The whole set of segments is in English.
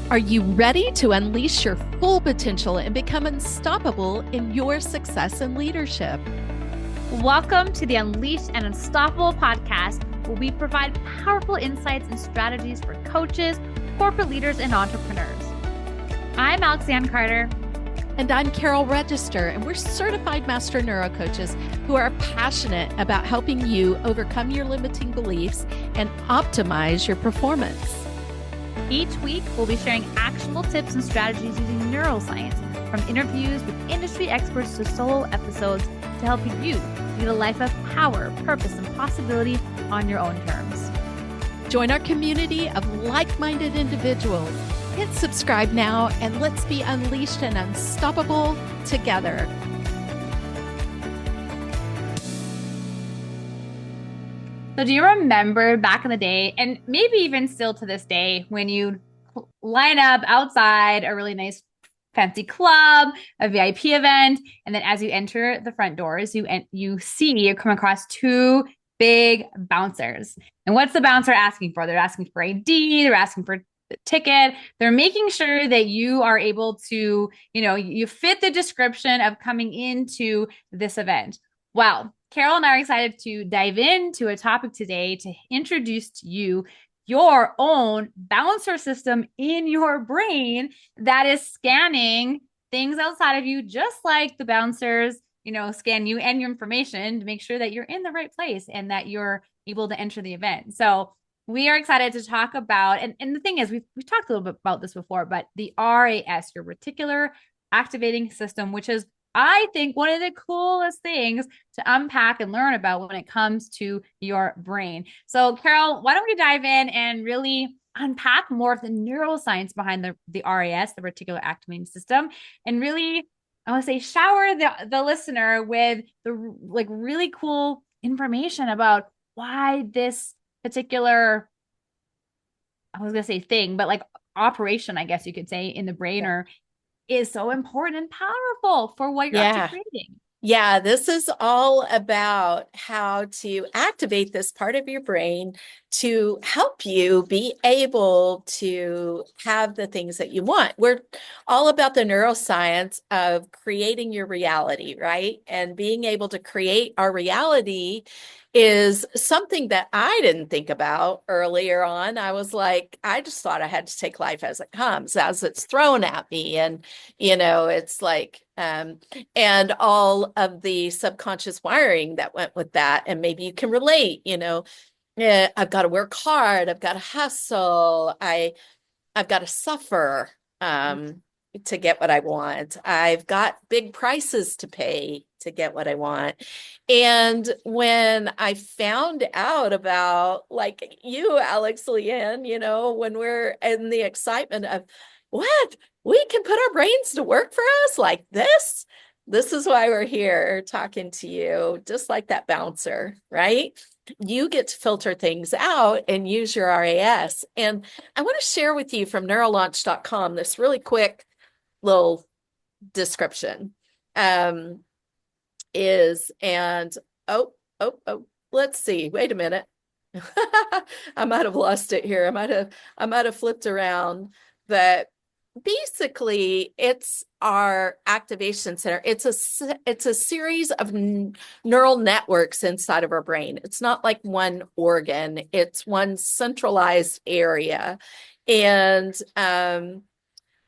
Are you ready to unleash your full potential and become unstoppable in your success and leadership? Welcome to the Unleashed and Unstoppable podcast, where we provide powerful insights and strategies for coaches, corporate leaders, and entrepreneurs. I'm Alexanne Carter. And I'm Carol Register, and we're certified master neurocoaches who are passionate about helping you overcome your limiting beliefs and optimize your performance. Each week, we'll be sharing actionable tips and strategies using neuroscience, from interviews with industry experts to solo episodes to help you lead a life of power, purpose, and possibility on your own terms. Join our community of like-minded individuals. Hit subscribe now and let's be unleashed and unstoppable together. So do you remember back in the day, and maybe even still to this day, when you line up outside a really nice fancy club, a VIP event, and then as you enter the front doors, you come across two big bouncers. And what's the bouncer asking for? They're asking for ID, they're asking for the ticket. They're making sure that you are able to, you fit the description of coming into this event. Well, Carol and I are excited to dive into a topic today to introduce to you your own bouncer system in your brain that is scanning things outside of you, just like the bouncers, scan you and your information to make sure that you're in the right place and that you're able to enter the event. So we are excited to talk about, and the thing is, we've talked a little bit about this before, but the RAS, your Reticular Activating System, which is, I think, one of the coolest things to unpack and learn about when it comes to your brain. So Carol, why don't we dive in and really unpack more of the neuroscience behind the RAS, the Reticular Activating System, and really, I want to say, shower the listener with the really cool information about why this particular, I was going to say thing, but operation, I guess you could say, in the brain is so important and powerful for what you're up to creating. Yeah, this is all about how to activate this part of your brain to help you be able to have the things that you want. We're all about the neuroscience of creating your reality, right? And being able to create our reality is something that I didn't think about earlier on. I was like, I just thought I had to take life as it comes, as it's thrown at me. And, it's like, and all of the subconscious wiring that went with that. And maybe you can relate, I've got to work hard. I've got to hustle. I've got to suffer to get what I want. I've got big prices to pay to get what I want. And when I found out about, like you, Alex Leanne, when we're in the excitement of what we can put our brains to work for us like this is why we're here talking to you, just like that bouncer, right? You get to filter things out and use your RAS. And I want to share with you from neurolaunch.com this really quick little description. Let's see. Wait a minute. I might have lost it here. I might have flipped around, but basically it's our activation center. It's a series of neural networks inside of our brain. It's not like one organ. It's one centralized area. And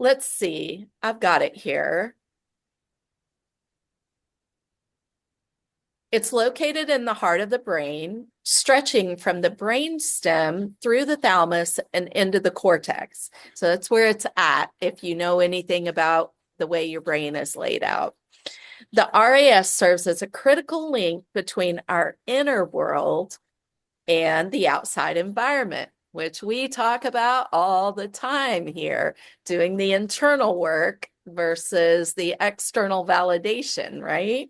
let's see. I've got it here. It's located in the heart of the brain, stretching from the brain stem through the thalamus and into the cortex. So that's where it's at, if you know anything about the way your brain is laid out. The RAS serves as a critical link between our inner world and the outside environment, which we talk about all the time here, doing the internal work versus the external validation, right?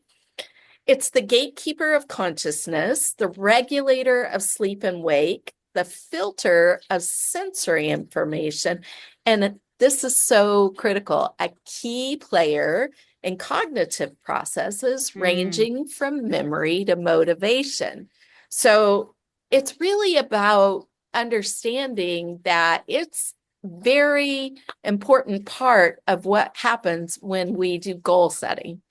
It's the gatekeeper of consciousness, the regulator of sleep and wake, the filter of sensory information. And this is so critical, a key player in cognitive processes ranging from memory to motivation. So it's really about understanding that it's very important part of what happens when we do goal setting.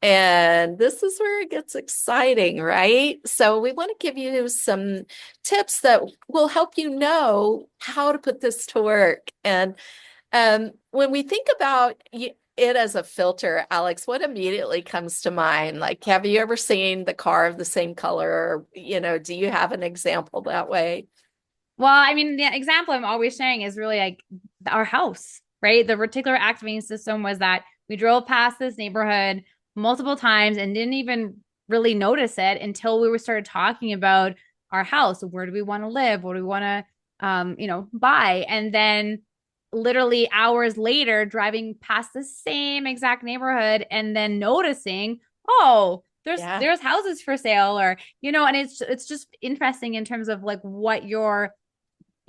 And this is where it gets exciting, right? So we want to give you some tips that will help you know how to put this to work. And when we think about it as a filter, Alex, what immediately comes to mind? Like, have you ever seen the car of the same color? Do you have an example that way? Well, I mean, the example I'm always sharing is really like our house, right? The reticular activating system was that we drove past this neighborhood multiple times and didn't even really notice it until we were started talking about our house. Where do we want to live? What do we want to, buy? And then literally hours later, driving past the same exact neighborhood and then noticing, oh, there's houses for sale, or and it's just interesting in terms of like what you're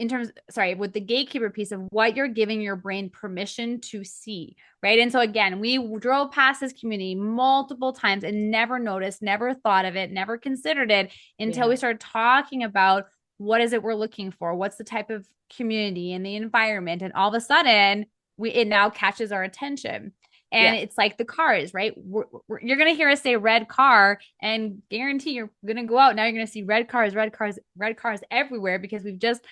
with the gatekeeper piece of what you're giving your brain permission to see, right? And so again, we drove past this community multiple times and never noticed, never thought of it, never considered it until we started talking about what is it we're looking for, what's the type of community and the environment, and all of a sudden it now catches our attention. And it's like the cars, right? You're going to hear us say red car and guarantee you're going to go out. Now you're going to see red cars everywhere because we've just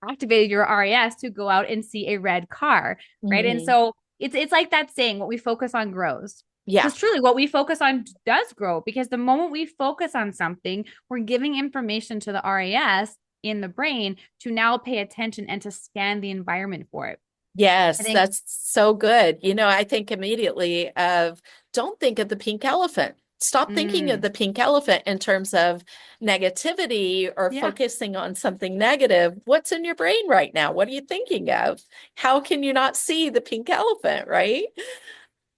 activated your RAS to go out and see a red car, right? And so it's like that saying, what we focus on grows. Yeah. Because truly what we focus on does grow, because the moment we focus on something, we're giving information to the RAS in the brain to now pay attention and to scan the environment for it. Yes, that's so good. I think immediately of don't think of the pink elephant. Stop thinking of the pink elephant in terms of negativity or focusing on something negative. What's in your brain right now? What are you thinking of? How can you not see the pink elephant, right?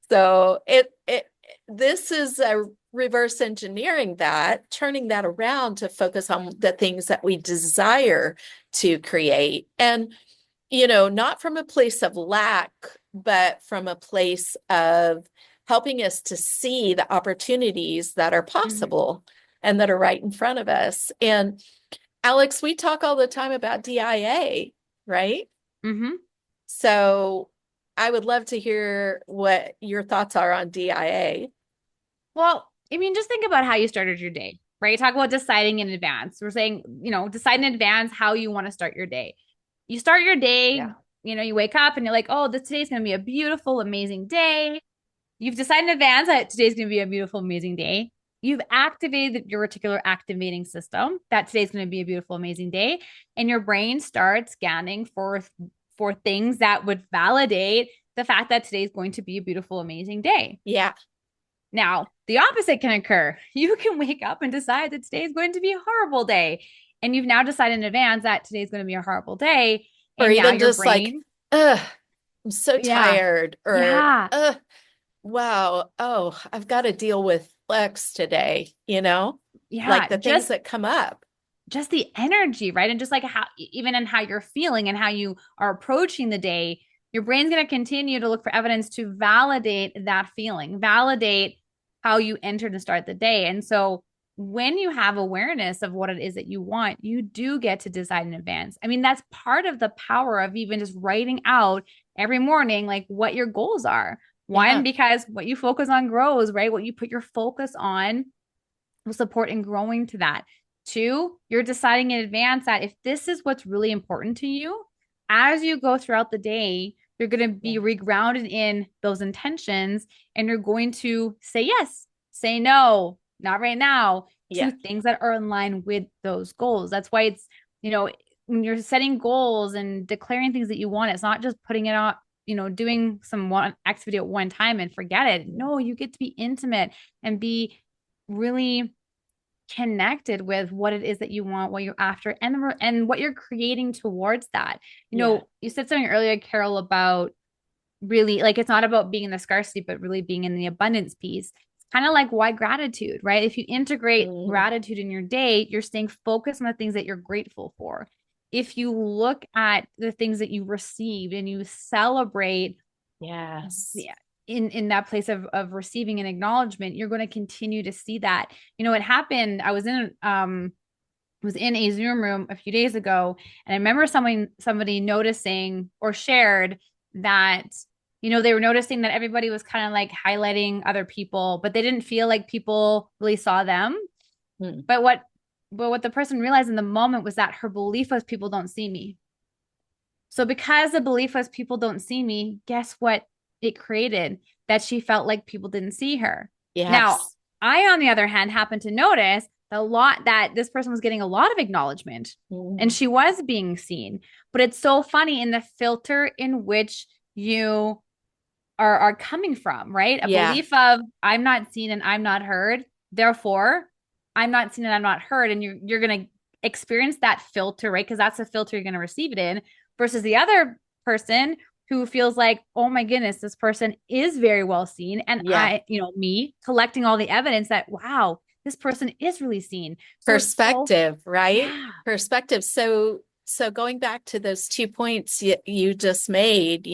So this is a reverse engineering that, turning that around to focus on the things that we desire to create. And not from a place of lack, but from a place of helping us to see the opportunities that are possible and that are right in front of us. And Alex, we talk all the time about DIA, right? So I would love to hear what your thoughts are on DIA. Well, I mean, just think about how you started your day, right? Talk about deciding in advance. We're saying, decide in advance how you want to start your day. You start your day, you wake up and you're like, oh, today's going to be a beautiful, amazing day. You've decided in advance that today's going to be a beautiful, amazing day. You've activated your reticular activating system that today's going to be a beautiful, amazing day. And your brain starts scanning for things that would validate the fact that today's going to be a beautiful, amazing day. Yeah. Now, the opposite can occur. You can wake up and decide that today's going to be a horrible day. And you've now decided in advance that today's going to be a horrible day. Or and even just brain, like, I'm so tired. Or, wow, oh, I've got to deal with X today, like the things that come up. Just the energy, right? And just like how, even in how you're feeling and how you are approaching the day, your brain's going to continue to look for evidence to validate that feeling, validate how you entered and start the day. And so when you have awareness of what it is that you want, you do get to decide in advance. I mean, that's part of the power of even just writing out every morning, like what your goals are. One, because what you focus on grows, right? What you put your focus on will support in growing to that. Two, you're deciding in advance that if this is what's really important to you, as you go throughout the day, you're going to be regrounded in those intentions, and you're going to say yes, say no, not right now, to things that are in line with those goals. That's why it's, when you're setting goals and declaring things that you want, it's not just putting it on, doing some one activity at one time and forget it. No, you get to be intimate and be really connected with what it is that you want, what you're after, and what you're creating towards that. You said something earlier, Carol, about really like, it's not about being in the scarcity, but really being in the abundance piece. It's kind of like why gratitude, right? If you integrate gratitude in your day, you're staying focused on the things that you're grateful for. If you look at the things that you received and you celebrate in that place of receiving an acknowledgement, you're going to continue to see that. It happened. I was in was in a Zoom room a few days ago, and I remember somebody noticing or shared that, they were noticing that everybody was kind of like highlighting other people, but they didn't feel like people really saw them. Hmm. But what the person realized in the moment was that her belief was people don't see me. So because the belief was people don't see me, guess what it created? That she felt like people didn't see her. Now, Yes. I, on the other hand, happened to notice that this person was getting a lot of acknowledgement and Mm. she was being seen. But it's so funny in the filter in which you are coming from, right? A Yeah. belief of I'm not seen and I'm not heard. Therefore, I'm not seen and I'm not heard. And you're gonna experience that filter, right? Because that's the filter you're gonna receive it in, versus the other person who feels like, oh my goodness, this person is very well seen. And Yeah. me collecting all the evidence that, wow, this person is really seen. So it's so, Perspective, right? yeah. Perspective. So going back to those 2 points you just made,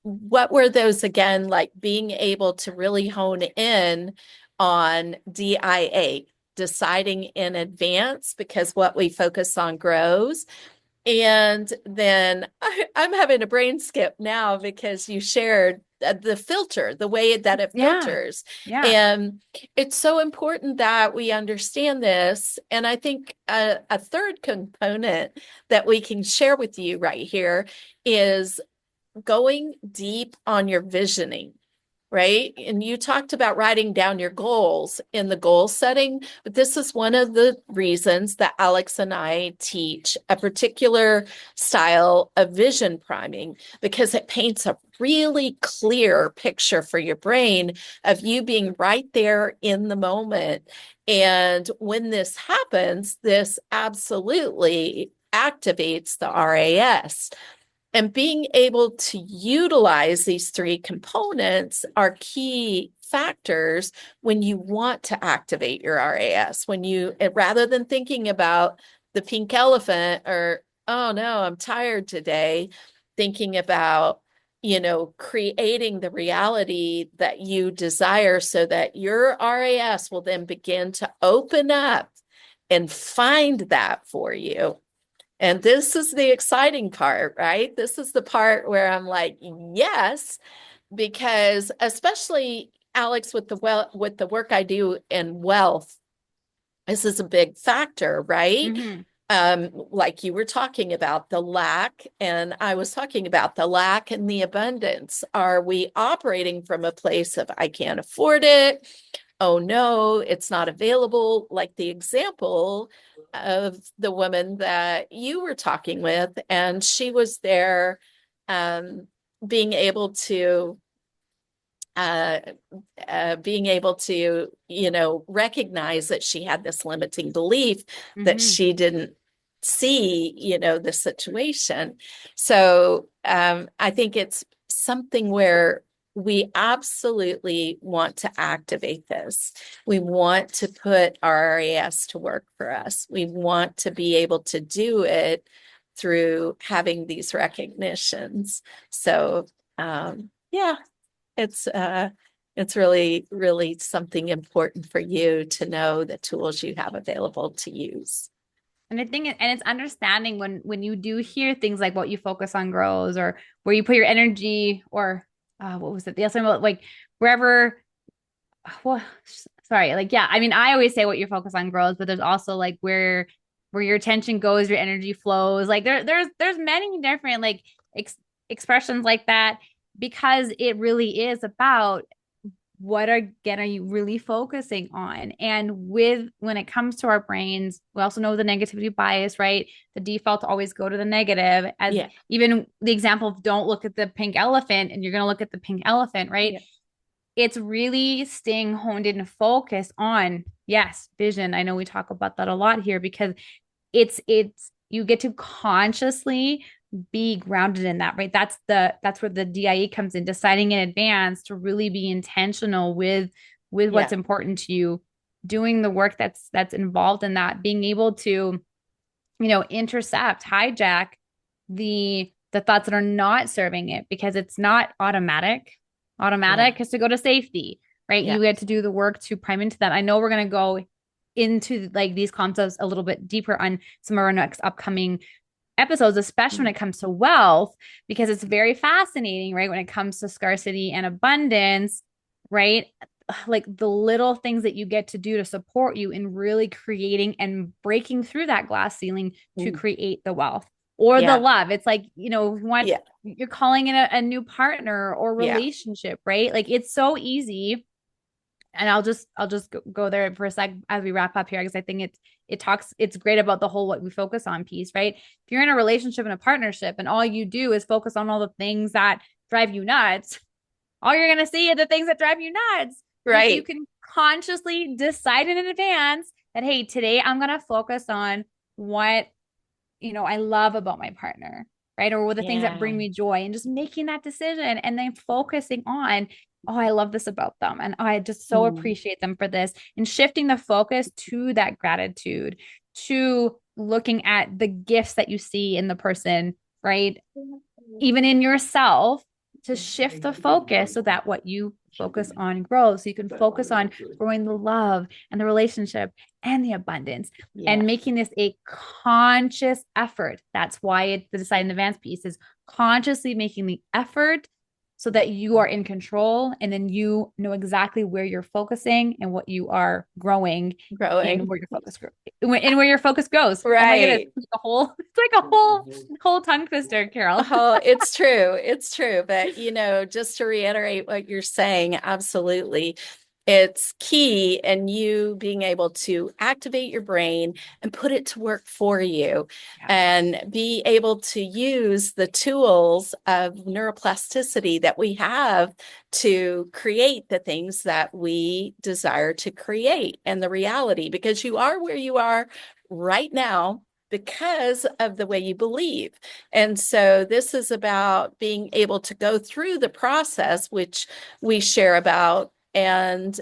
what were those again? Like being able to really hone in on DIA, deciding in advance, because what we focus on grows. And then I'm having a brain skip now because you shared the filter, the way that it Yeah. filters. Yeah. And it's so important that we understand this. And I think a third component that we can share with you right here is going deep on your visioning, right? And you talked about writing down your goals in the goal setting, but this is one of the reasons that Alex and I teach a particular style of vision priming, because it paints a really clear picture for your brain of you being right there in the moment. And when this happens, this absolutely activates the RAS. And being able to utilize these three components are key factors when you want to activate your RAS. Rather than thinking about the pink elephant or, oh no, I'm tired today, thinking about, creating the reality that you desire so that your RAS will then begin to open up and find that for you. And this is the exciting part, right? This is the part where I'm like, yes, because especially Alex, with the work I do in wealth, this is a big factor, right? Mm-hmm. Like you were talking about the lack, and I was talking about the lack and the abundance. Are we operating from a place of I can't afford it? Oh no, it's not available. Like the example of the woman that you were talking with, and she was there, um, being able to uh, recognize that she had this limiting belief that Mm-hmm. she didn't see, the situation. So I think it's something where we absolutely want to activate this. We want to put our RAS to work for us. We want to be able to do it through having these recognitions. So yeah, it's really, really something important for you to know the tools you have available to use. And I think, and it's understanding when you do hear things like what you focus on grows, or where you put your energy, or what was it? The other one, like wherever. Well, sorry, like yeah. I mean, I always say what you focus on grows, but there's also like where your attention goes, your energy flows. Like there's many different like expressions like that, because it really is about what are you really focusing on. And when it comes to our brains, we also know the negativity bias, right? The default to always go to the negative, as Yeah. even the example of don't look at the pink elephant and you're going to look at the pink elephant, right? Yeah. It's really staying honed in and focused on, yes, vision. I know we talk about that a lot here, because it's you get to consciously be grounded in that, right? That's where the DIE comes in, deciding in advance to really be intentional with Yeah. what's important to you, doing the work that's involved in that, being able to, intercept, hijack the thoughts that are not serving it, because it's not automatic. Yeah. Automatic is to go to safety, right? Yeah. You get to do the work to prime into that. I know we're going to go into like these concepts a little bit deeper on some of our next upcoming episodes, especially when it comes to wealth, because it's very fascinating, right? When it comes to scarcity and abundance, right? Like the little things that you get to do to support you in really creating and breaking through that glass ceiling to create the wealth or the love. It's like, you're calling in a new partner or relationship, right? Like it's so easy. And I'll just go there for a sec as we wrap up here, because I think it's great about the whole what we focus on piece, right? If you're in a relationship and a partnership and all you do is focus on all the things that drive you nuts, all you're gonna see are the things that drive you nuts. Right. If you can consciously decide in advance that, hey, today I'm gonna focus on what I love about my partner, right? Or what the things that bring me joy, and just making that decision and then focusing on, oh, I love this about them. And I just so appreciate them for this, and shifting the focus to that gratitude, to looking at the gifts that you see in the person, right? Even in yourself, to shift the focus so that what you focus on grows. So you can focus on growing the love and the relationship and the abundance and making this a conscious effort. That's why the decide in advance piece is consciously making the effort so that you are in control, and then you know exactly where you're focusing and what you are growing and where your focus goes. Right. Oh my goodness, it's like a whole tongue twister, Carol. Oh, it's true. It's true. But, just to reiterate what you're saying, absolutely. It's key in you being able to activate your brain and put it to work for you, and be able to use the tools of neuroplasticity that we have to create the things that we desire to create and the reality, because you are where you are right now because of the way you believe. And so this is about being able to go through the process, which we share about, and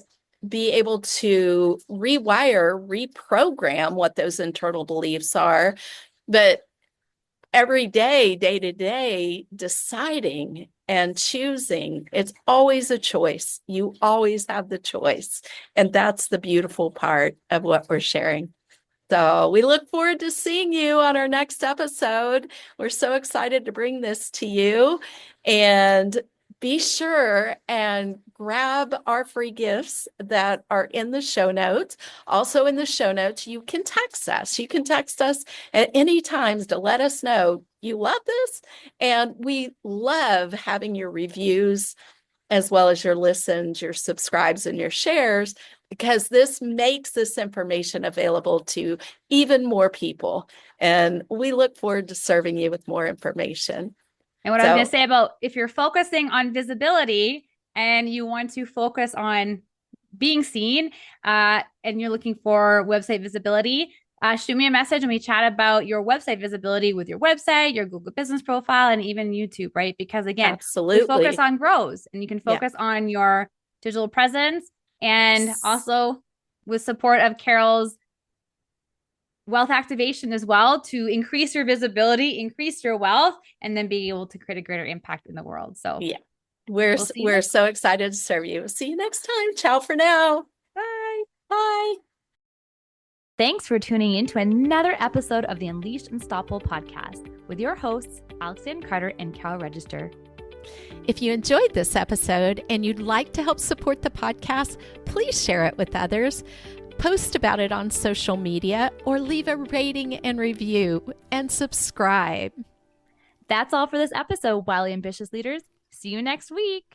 be able to rewire, reprogram what those internal beliefs are. But every day, day to day, deciding and choosing, it's always a choice. You always have the choice. And that's the beautiful part of what we're sharing. So we look forward to seeing you on our next episode. We're so excited to bring this to you. And be sure and grab our free gifts that are in the show notes. Also in the show notes, you can text us. You can text us at any times to let us know you love this. And we love having your reviews, as well as your listens, your subscribes, and your shares, because this makes this information available to even more people. And we look forward to serving you with more information. And what I was going to say about, if you're focusing on visibility and you want to focus on being seen, and you're looking for website visibility, shoot me a message and we chat about your website visibility with your website, your Google business profile, and even YouTube, right? Because again, we focus on grows, and you can focus on your digital presence, and also with support of Carol's wealth activation as well, to increase your visibility, increase your wealth, and then being able to create a greater impact in the world. So we're so excited to serve you. See you next time. Ciao for now. Bye. Bye. Thanks for tuning in to another episode of the Unleashed Unstoppable podcast with your hosts, Alexandra Carter and Carol Register. If you enjoyed this episode and you'd like to help support the podcast, please share it with others. Post about it on social media, or leave a rating and review, and subscribe. That's all for this episode, Wildly Ambitious Leaders. See you next week.